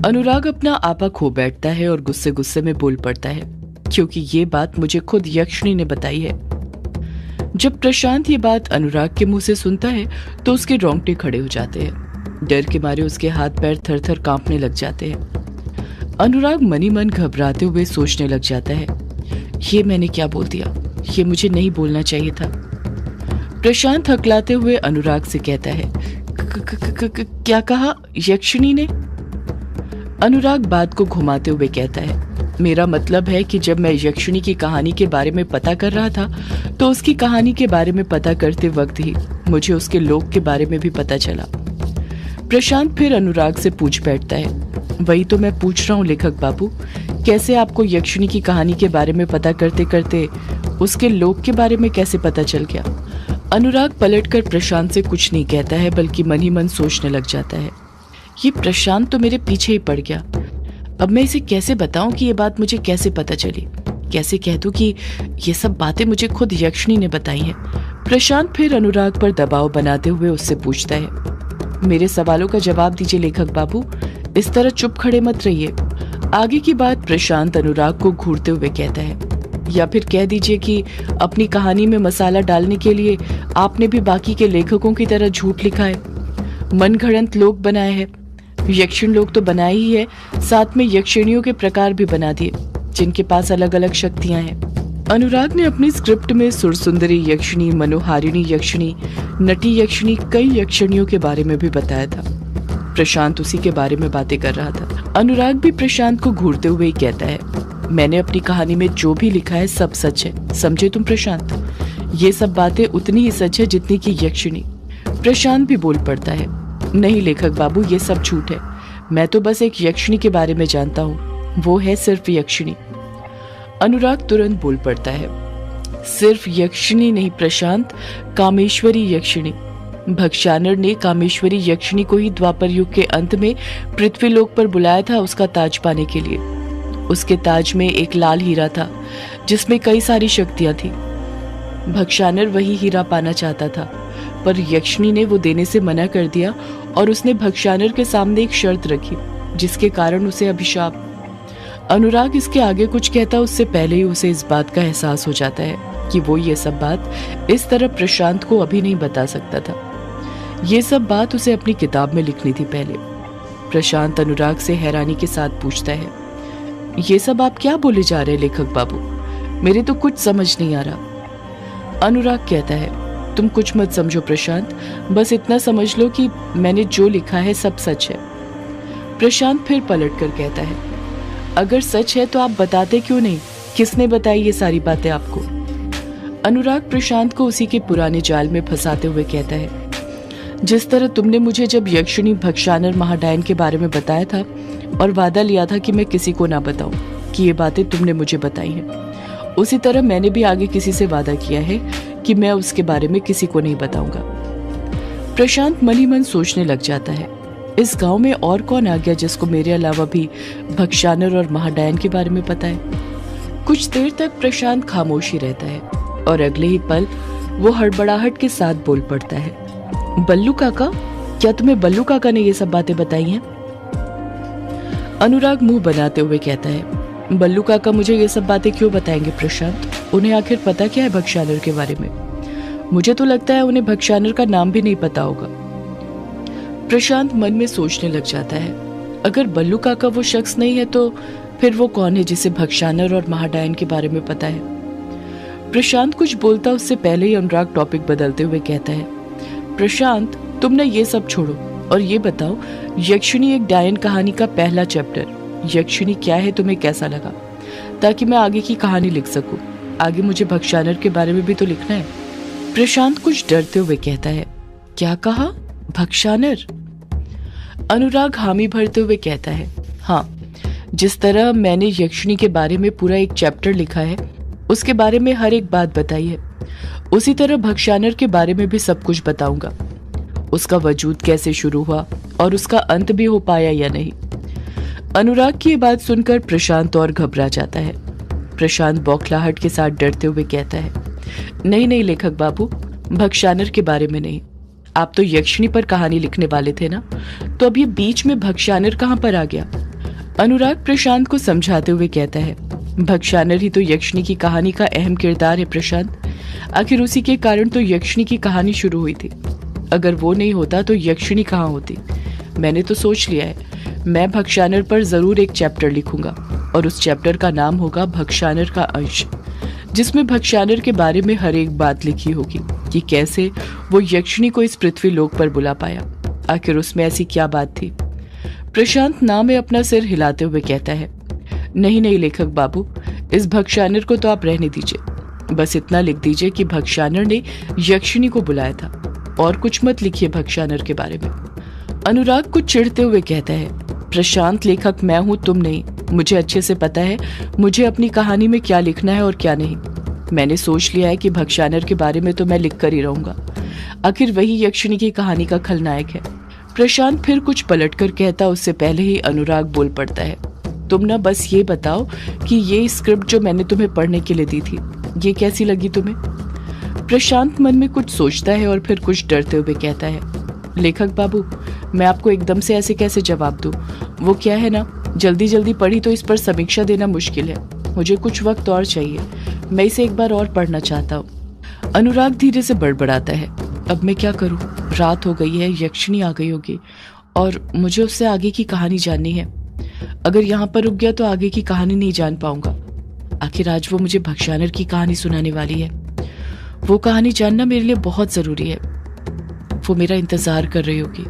अनुराग अपना आपा खो बैठता है और गुस्से गुस्से में बोल पड़ता है, क्योंकि ये बात मुझे खुद यक्षिणी ने बताई है। जब प्रशांत ये बात अनुराग के मुंह से सुनता है तो उसके रोंगटे खड़े हो जाते हैं। डर के मारे उसके हाथ पैर थर थर कांपने लग जाते हैं। अनुराग मनी मन घबराते हुए सोचने लग जाता है, ये मैंने क्या बोल दिया, ये मुझे नहीं बोलना चाहिए था। प्रशांत हकलाते हुए अनुराग से कहता है, क्या कहा यक्षिणी ने? अनुराग बात को घुमाते हुए कहता है, मेरा मतलब है कि जब मैं यक्षिणी की कहानी के बारे में पता कर रहा था तो उसकी कहानी के बारे में पता करते वक्त ही मुझे उसके लोक के बारे में भी पता चला। प्रशांत फिर अनुराग से पूछ बैठता है, वही तो मैं पूछ रहा हूँ लेखक बाबू, कैसे आपको यक्षिणी की कहानी के बारे में पता करते करते उसके लोक के बारे में कैसे पता चल गया? अनुराग पलटकर प्रशांत से कुछ नहीं कहता है, बल्कि मन ही मन सोचने लग जाता है, ये प्रशांत तो मेरे पीछे ही पड़ गया। अब मैं इसे कैसे बताऊं कि ये बात मुझे कैसे पता चली? कैसे कह दूं कि ये सब बातें मुझे खुद यक्षिणी ने बताई हैं? प्रशांत फिर अनुराग पर दबाव बनाते हुए उससे पूछता है, मेरे सवालों का जवाब दीजिए लेखक बाबू, इस तरह चुप खड़े मत रहिए। आगे की बात प्रशांत अनुराग को घूरते हुए कहता है, या फिर कह दीजिए कि अपनी कहानी में मसाला डालने के लिए आपने भी बाकी के लेखकों की तरह झूठ लिखा है, मनगढ़ंत लोक बनाए हैं। यक्षिण लोग तो बनाए ही है, साथ में यक्षिणियों के प्रकार भी बना दिए जिनके पास अलग अलग शक्तियां हैं। अनुराग ने अपनी स्क्रिप्ट में सुरसुंदरी यक्षिणी, मनोहारिणी यक्षिणी, नटी यक्षिणी, कई यक्षिणियों के बारे में भी बताया था। प्रशांत उसी के बारे में बातें कर रहा था। अनुराग भी प्रशांत को घूरते हुए ही कहता है, मैंने अपनी कहानी में जो भी लिखा है सब सच है, समझे तुम प्रशांत? ये सब बातें उतनी ही सच है जितनी की यक्षिणी। प्रशांत भी बोल पड़ता है, नहीं लेखक बाबू, ये सब झूठ है। मैं तो बस एक यक्षिणी के बारे में जानता हूँ, वो है सिर्फ यक्षिणी। अनुराग तुरंत बोल पड़ता है, सिर्फ यक्षिणी नहीं प्रशांत, कामेश्वरी यक्षिणी। भक्षानर ने कामेश्वरी यक्षिणी को ही द्वापर युग के अंत में पृथ्वीलोक पर बुलाया था उसका ताज पाने के लिए। उसके ताज में एक लाल हीरा था जिसमें कई सारी शक्तियां थी। भक्षानर वही हीरा पाना चाहता था, पर यक्षिणी ने वो देने से मना कर दिया और उसने भक्षानर के सामने एक शर्त रखी, जिसके कारण उसे अभिशाप। अनुराग इसके आगे कुछ कहता उससे पहले ही उसे इस बात का एहसास हो जाता है कि वो ये सब बात इस तरह प्रशांत को अभी नहीं बता सकता था। ये सब बात उसे अपनी किताब में लिखनी थी पहले। प्रशांत अनुराग से हैरानी के साथ पूछता है, ये सब आप क्या बोले जा रहे हैं लेखक बाबू? मेरे तो कुछ समझ नहीं आ रहा। अनुराग कहता है, तुम कुछ मत समझो प्रशांत, बस इतना समझ लो कि मैंने जो लिखा है सब सच है। प्रशांत फिर पलट कर कहता है, अगर सच है तो आप बताते क्यों नहीं? किसने बताई ये सारी बातें आपको? अनुराग प्रशांत को उसी के पुराने जाल में फंसाते हुए कहता है, जिस तरह तुमने मुझे जब यक्षिणी भक्षानर महाडायन के बारे में बताया था और वादा लिया था कि मैं किसी को ना बताऊं कि ये बातें तुमने मुझे बताई हैं, उसी तरह मैंने भी आगे किसी से वादा किया है कि मैं उसके बारे में किसी को नहीं बताऊंगा। प्रशांत मन ही मन सोचने लग जाता है, इस गांव में और कौन आ गया जिसको मेरे अलावा भी भक्षानर और महाडायन के बारे में पता है? कुछ देर तक प्रशांत खामोश ही रहता है और अगले ही पल वो हड़बड़ाहट के साथ बोल पड़ता है, बल्लू काका, क्या तुम्हें बल्लू काका ने ये सब बातें बताई हैं? अनुराग मुंह बनाते हुए कहता है, बल्लू काका मुझे ये सब बातें क्यों बताएंगे प्रशांत? उन्हें आखिर पता क्या है भक्षानर के बारे में? मुझे तो लगता है उन्हें भक्षानर का नाम भी नहीं पता होगा। प्रशांत मन में सोचने लग जाता है, अगर बल्लू काका वो शख्स नहीं है तो फिर वो कौन है जिसे भक्षानर और महाडायन के बारे में पता है? प्रशांत कुछ बोलता उससे पहले ही अनुराग टॉपिक बदलते हुए कहता है, प्रशांत तुमने ये सब छोड़ो और ये बताओ, यक्षिणी एक डायन कहानी का पहला चैप्टर यक्षिणी क्या है तुम्हें कैसा लगा, ताकि मैं आगे की कहानी लिख सकूं। आगे मुझे भक्षानर के बारे में भी तो लिखना है। प्रशांत कुछ डरते हुए कहता है, क्या कहा? भक्षानर? अनुराग हामी भरते हुए कहता है, हाँ, जिस तरह मैंने यक्षिणी के बारे में पूरा एक चैप्टर लिखा है, उसके बारे में हर एक बात बताई है, उसी तरह भक्षानर के बारे में भी सब कुछ बताऊंगा। उसका वजूद कैसे शुरू हुआ और उसका अंत भी हो पाया या नहीं। अनुराग की ये बात सुनकर प्रशांत और घबरा जाता है। प्रशांत बौखलाहट के साथ डरते हुए कहता है, नहीं नहीं लेखक बाबू, भक्षानर के बारे में नहीं। आप तो यक्षिणी पर कहानी लिखने वाले थे ना, तो अब ये बीच में भक्षानर कहाँ पर आ गया? अनुराग प्रशांत को समझाते हुए कहता है, भक्षानर ही तो यक्षिणी की कहानी का अहम किरदार है प्रशांत। आखिर उसी के कारण तो यक्षिणी की कहानी शुरू हुई थी। अगर वो नहीं होता तो यक्षिणी कहाँ होती? मैंने तो सोच लिया है, मैं भक्षानर पर जरूर एक चैप्टर लिखूंगा और उस चैप्टर का नाम होगा भक्षानर का अंश, जिसमें भक्षानर के बारे में हर एक बात लिखी होगी कि कैसे वो यक्षिणी को इस पृथ्वी लोक पर बुला पाया। आखिर उसमें ऐसी क्या बात थी? प्रशांत ना में अपना सिर हिलाते हुए कहता है, नहीं नहीं लेखक बाबू, इस भक्षानर को तो आप रहने दीजिए। बस इतना लिख दीजिए कि भक्षानर ने यक्षिणी को बुलाया था, और कुछ मत लिखिए भक्षानर के बारे में। अनुराग कुछ चिढ़ते हुए कहता है, प्रशांत लेखक मैं हूं, तुम नहीं। मुझे अच्छे से पता है मुझे अपनी कहानी में क्या लिखना है और क्या नहीं। मैंने सोच लिया है कि भक्षानर के बारे में तो मैं लिख कर ही रहूंगा। आखिर वही यक्षिणी की कहानी का खलनायक है। प्रशांत फिर कुछ पलटकर कहता, उससे पहले ही अनुराग बोल पड़ता है, तुम ना बस ये बताओ कि ये स्क्रिप्ट जो मैंने तुम्हें पढ़ने के लिए दी थी, ये कैसी लगी तुम्हें? प्रशांत मन में कुछ सोचता है और फिर कुछ डरते हुए कहता है, लेखक बाबू, मैं आपको एकदम से ऐसे कैसे जवाब दूं? वो क्या है ना, जल्दी जल्दी पढ़ी तो इस पर समीक्षा देना मुश्किल है। मुझे कुछ वक्त और चाहिए, मैं इसे एक बार और पढ़ना चाहता हूँ। अनुराग धीरे से बड़बड़ाता है, अब मैं क्या करूँ? रात हो गई है, यक्षिणी आ गई होगी और मुझे उससे आगे की कहानी जाननी है। अगर यहाँ पर रुक गया तो आगे की कहानी नहीं जान पाऊंगा। आखिर आज वो मुझे भक्षानर की कहानी सुनाने वाली है। वो कहानी जानना मेरे लिए बहुत जरूरी है। वो मेरा इंतजार कर रही होगी।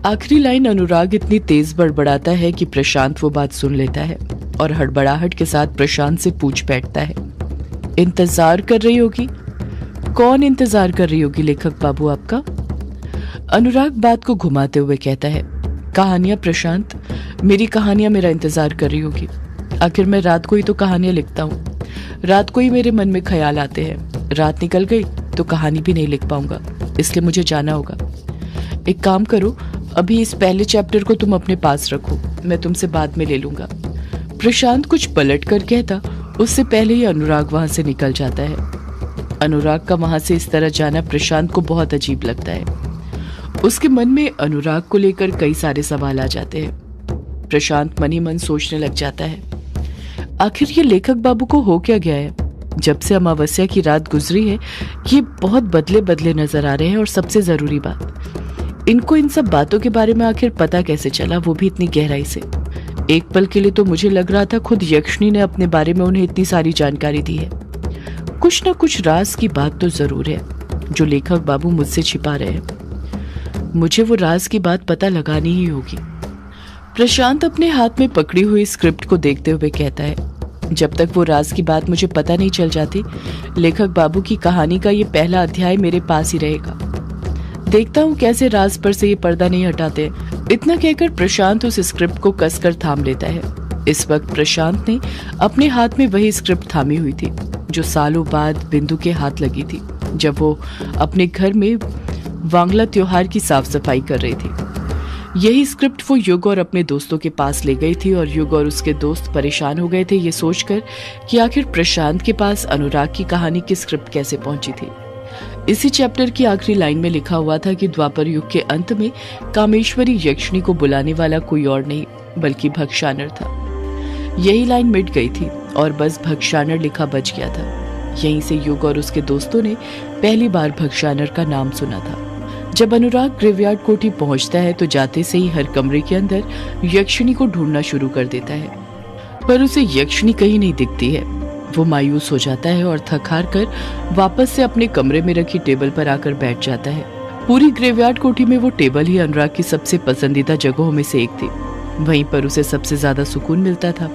आखिरी लाइन अनुराग इतनी तेज बड़बड़ाता है कि प्रशांत वो बात सुन लेता है और हड़बड़ाहट के साथ प्रशांत से पूछ बैठता है, इंतजार कर रही होगी? कौन इंतजार कर रही होगी लेखक बाबू आपका? अनुराग बात को घुमाते हुए कहता है, कहानियां प्रशांत, मेरी कहानियां मेरा इंतजार कर रही होगी। आखिर मैं रात को ही तो कहानियां लिखता हूँ, रात को ही मेरे मन में ख्याल आते हैं। रात निकल गई तो कहानी भी नहीं लिख पाऊंगा, इसलिए मुझे जाना होगा। एक काम करो, अभी इस पहले चैप्टर को तुम अपने पास रखो, मैं तुमसे बाद में ले लूंगा। प्रशांत कुछ पलट कर कहता, उससे पहले ही अनुराग वहां से निकल जाता है। अनुराग का वहां से इस तरह जाना प्रशांत को बहुत अजीब लगता है। उसके मन में अनुराग को लेकर कई सारे सवाल आ जाते हैं। प्रशांत मन ही मन सोचने लग जाता है, आखिर ये लेखक बाबू को हो क्या गया है? जब से अमावस्या की रात गुजरी है ये बहुत बदले बदले नजर आ रहे हैं। और सबसे जरूरी बात, इनको इन सब बातों के बारे में आखिर पता कैसे चला, वो भी इतनी गहराई से? एक पल के लिए तो मुझे लग रहा था खुद यक्षिणी ने अपने बारे में उन्हें इतनी सारी जानकारी दी है। कुछ न कुछ राज की बात तो जरूर है जो लेखक बाबू मुझसे छिपा रहे हैं। मुझे वो राज की बात पता लगानी ही होगी। प्रशांत अपने हाथ में पकड़ी हुई स्क्रिप्ट को देखते हुए कहता है, जब तक वो राज की बात मुझे पता नहीं चल जाती, लेखक बाबू की कहानी का ये पहला अध्याय मेरे पास ही रहेगा। देखता हूँ कैसे राज पर से ये पर्दा नहीं हटाते। इतना कहकर प्रशांत उस स्क्रिप्ट को कसकर थाम लेता है। इस वक्त प्रशांत ने अपने हाथ में वही स्क्रिप्ट थामी हुई थी जो सालों बाद बिंदु के हाथ लगी थी जब वो अपने घर में वांगला त्योहार की साफ सफाई कर रही थी। यही स्क्रिप्ट वो युग और अपने दोस्तों के पास ले गई थी और युग और उसके दोस्त परेशान हो गए थे ये सोचकर कि आखिर प्रशांत के पास अनुराग की कहानी की स्क्रिप्ट कैसे पहुंची थी। इसी चैप्टर की आखिरी लाइन में लिखा हुआ था कि द्वापर युग के अंत में कामेश्वरी यक्षिणी को बुलाने वाला कोई और नहीं बल्कि भक्षानर था। यही लाइन मिट गई थी और बस भक्षानर लिखा बच गया था। यहीं से युग और उसके दोस्तों ने पहली बार भक्षानर का नाम सुना था। जब अनुराग ग्रेवयार्ड कोठी पहुंचता है तो जाते से ही हर कमरे के अंदर यक्षिणी को ढूंढना शुरू कर देता है, पर उसे यक्षिणी कहीं नहीं दिखती है। वो मायूस हो जाता है और थक हार कर वापस से अपने कमरे में रखी टेबल पर आकर बैठ जाता है। पूरी ग्रेवयार्ड कोठी में वो टेबल ही अनुराग की सबसे पसंदीदा जगहों में से एक थी। वहीं पर उसे सबसे ज्यादा सुकून मिलता था।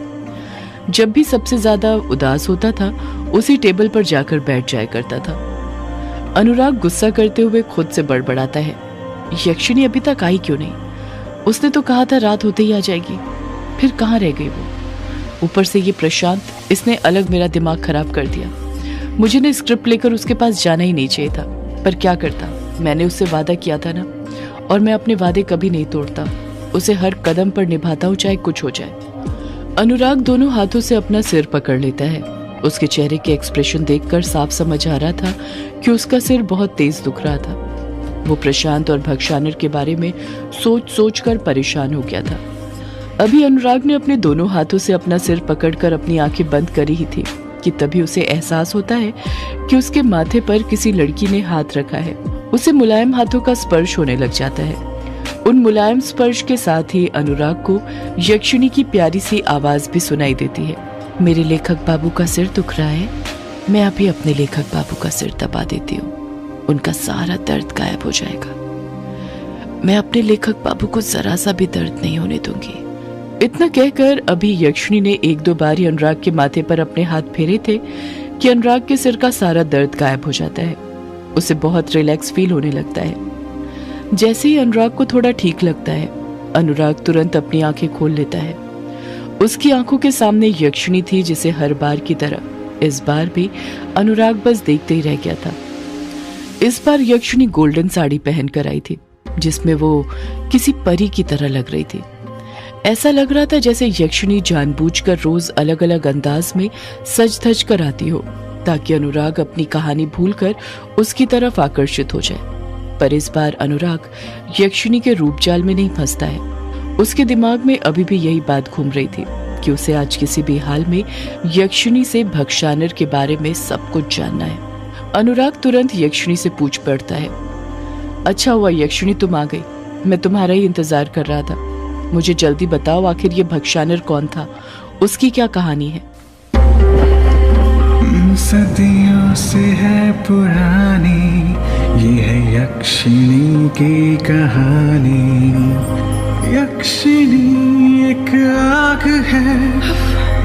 जब भी सबसे ज्यादा उदास होता था उसी टेबल पर जाकर बैठ जाया करता था। अनुराग गुस्सा करते हुए खुद से बड़बड़ाता है, यक्षिणी अभी तक आई क्यों नहीं? उसने तो कहा था रात होते ही आ जाएगी, फिर कहाँ रह गई वो? ऊपर से ये प्रशांत, इसने अलग मेरा दिमाग खराब कर दिया। मुझे ना स्क्रिप्ट लेकर उसके पास जाना ही नहीं चाहिए था, पर क्या करता, मैंने उससे वादा किया था ना, और मैं अपने वादे कभी नहीं तोड़ता। उसे हर कदम पर निभाता हूँ चाहे कुछ हो जाए। अनुराग दोनों हाथों से अपना सिर पकड़ लेता है। उसके चेहरे के एक्सप्रेशन देखकर साफ समझ आ रहा था कि उसका सिर बहुत तेज दुख रहा था। वो प्रशांत और भक्षानर के बारे में सोच सोच कर परेशान हो गया था। अभी अनुराग ने अपने दोनों हाथों से अपना सिर पकड़कर अपनी आंखें बंद करी ही थी कि तभी उसे एहसास होता है कि उसके माथे पर किसी लड़की ने हाथ रखा है। उसे मुलायम हाथों का स्पर्श होने लग जाता है। उन मुलायम स्पर्श के साथ ही अनुराग को यक्षिणी की प्यारी सी आवाज भी सुनाई देती है। मेरे लेखक बाबू का सिर दुख रहा है, मैं अभी अपने लेखक बाबू का सिर दबा देती हूँ, उनका सारा दर्द गायब हो जाएगा। मैं अपने लेखक बाबू को जरा सा भी दर्द नहीं होने दूंगी। इतना कहकर अभी यक्षिणी ने एक दो बार ही अनुराग के माथे पर अपने हाथ फेरे थे कि अनुराग के सिर का सारा दर्द गायब हो जाता है। उसे बहुत रिलैक्स फील होने लगता है। जैसे ही अनुराग को थोड़ा ठीक लगता है, अनुराग तुरंत अपनी आंखें खोल लेता है। उसकी आंखों के सामने यक्षिणी थी, जिसे हर बार की तरह इस बार भी अनुराग बस देखते ही रह गया था। इस बार यक्षिणी गोल्डन साड़ी पहनकर आई थी, जिसमें वो किसी परी की तरह लग रही थी। ऐसा लग रहा था जैसे यक्षिणी जानबूझकर रोज अलग अलग अंदाज में सज धज कर आती हो, ताकि अनुराग अपनी कहानी भूलकर उसकी तरफ आकर्षित हो जाए। पर इस बार अनुराग यक्षिणी के रूपजाल में नहीं फंसता है। उसके दिमाग में अभी भी यही बात घूम रही थी कि उसे आज किसी भी हाल में यक्षिणी से भक्षानर के बारे में सब कुछ जानना है। अनुराग तुरंत यक्षिणी से पूछ पड़ता है, अच्छा हुआ यक्षिणी तुम आ गई, मैं तुम्हारा ही इंतजार कर रहा था। मुझे जल्दी बताओ, आखिर ये भक्षानर कौन था, उसकी क्या कहानी है? सदियों से है पुरानी ये है यक्षिणी की कहानी। यक्षिणी एक आग है,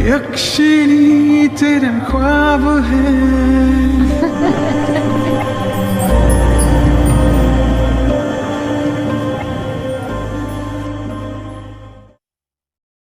यक्षिणी तेरा ख्वाब है।